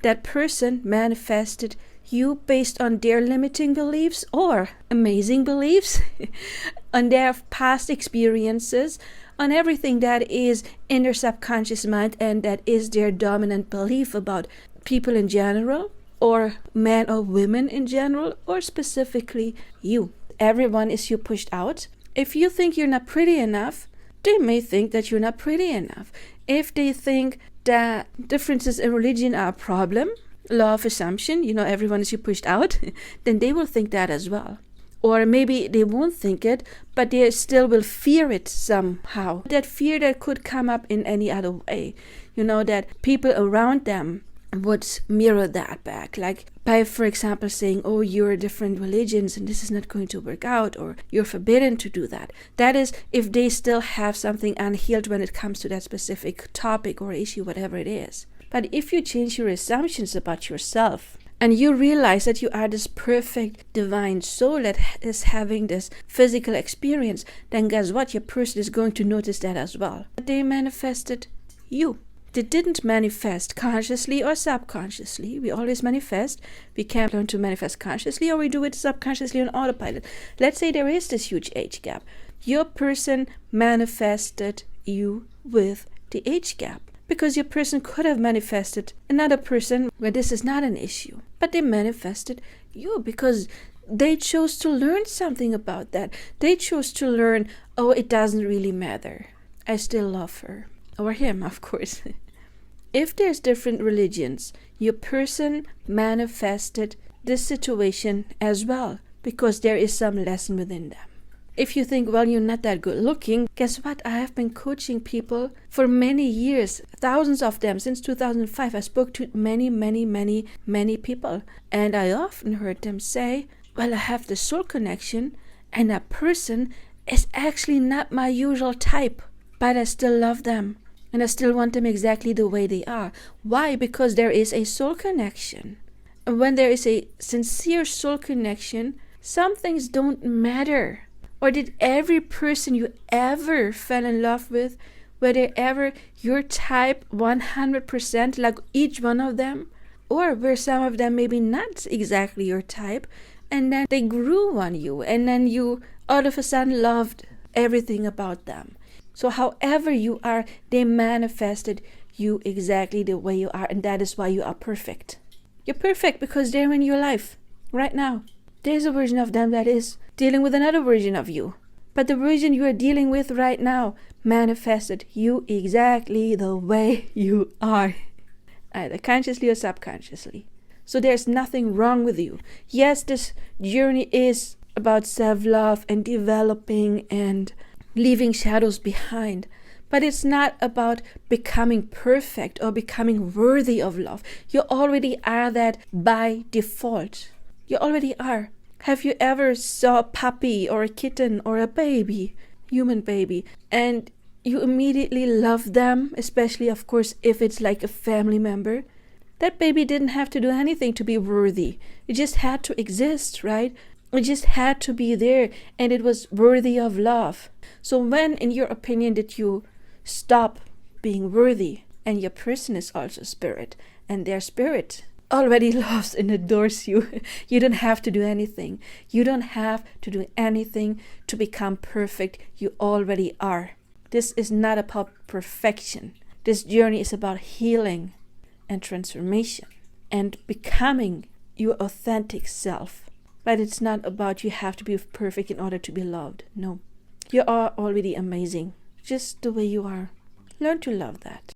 that person manifested you based on their limiting beliefs or amazing beliefs, on their past experiences, on everything that is in their subconscious mind and that is their dominant belief about people in general, or men or women in general, or specifically you. Everyone is you pushed out. If you think you're not pretty enough, they may think that you're not pretty enough. If they think that differences in religion are a problem, law of assumption, everyone is you pushed out, then they will think that as well. Or maybe they won't think it, but they still will fear it somehow. That fear that could come up in any other way, that people around them would mirror that back, like by, for example, saying, oh, you're different religions and this is not going to work out, or you're forbidden to do that. That is if they still have something unhealed when it comes to that specific topic or issue, whatever it is. But if you change your assumptions about yourself and you realize that you are this perfect divine soul that is having this physical experience, then guess what? Your person is going to notice that as well. They manifested you. They didn't manifest consciously or subconsciously. We always manifest. We can learn to manifest consciously, or we do it subconsciously on autopilot. Let's say there is this huge age gap. Your person manifested you with the age gap, because your person could have manifested another person where this is not an issue. But they manifested you because they chose to learn something about that. They chose to learn, oh, it doesn't really matter. I still love her. Or him, of course. If there's different religions, your person manifested this situation as well, because there is some lesson within them. If you think, well, you're not that good looking, guess what? I have been coaching people for many years, thousands of them. Since 2005, I spoke to many people. And I often heard them say, well, I have the soul connection, and that person is actually not my usual type, but I still love them. And I still want them exactly the way they are. Why? Because there is a soul connection. And when there is a sincere soul connection, some things don't matter. Or did every person you ever fell in love with, were they ever your type 100%, like each one of them? Or were some of them maybe not exactly your type, and then they grew on you, and then you all of a sudden loved everything about them? So however you are, they manifested you exactly the way you are, and that is why you are perfect. You're perfect because they're in your life right now. There's a version of them that is dealing with another version of you. But the version you are dealing with right now manifested you exactly the way you are, either consciously or subconsciously. So there's nothing wrong with you. Yes, this journey is about self-love and developing and leaving shadows behind. But it's not about becoming perfect or becoming worthy of love. You already are that by default. You already are. Have you ever saw a puppy or a kitten or a baby, human baby, and you immediately love them, especially, of course, if it's like a family member? That baby didn't have to do anything to be worthy. It just had to exist, right? It just had to be there, and it was worthy of love. So when, in your opinion, did you stop being worthy? And your person is also spirit, and their spirit already loves and adores you. You don't have to do anything. You don't have to do anything to become perfect. You already are. This is not about perfection. This journey is about healing and transformation and becoming your authentic self. But it's not about you have to be perfect in order to be loved. No. You are already amazing, just the way you are. Learn to love that.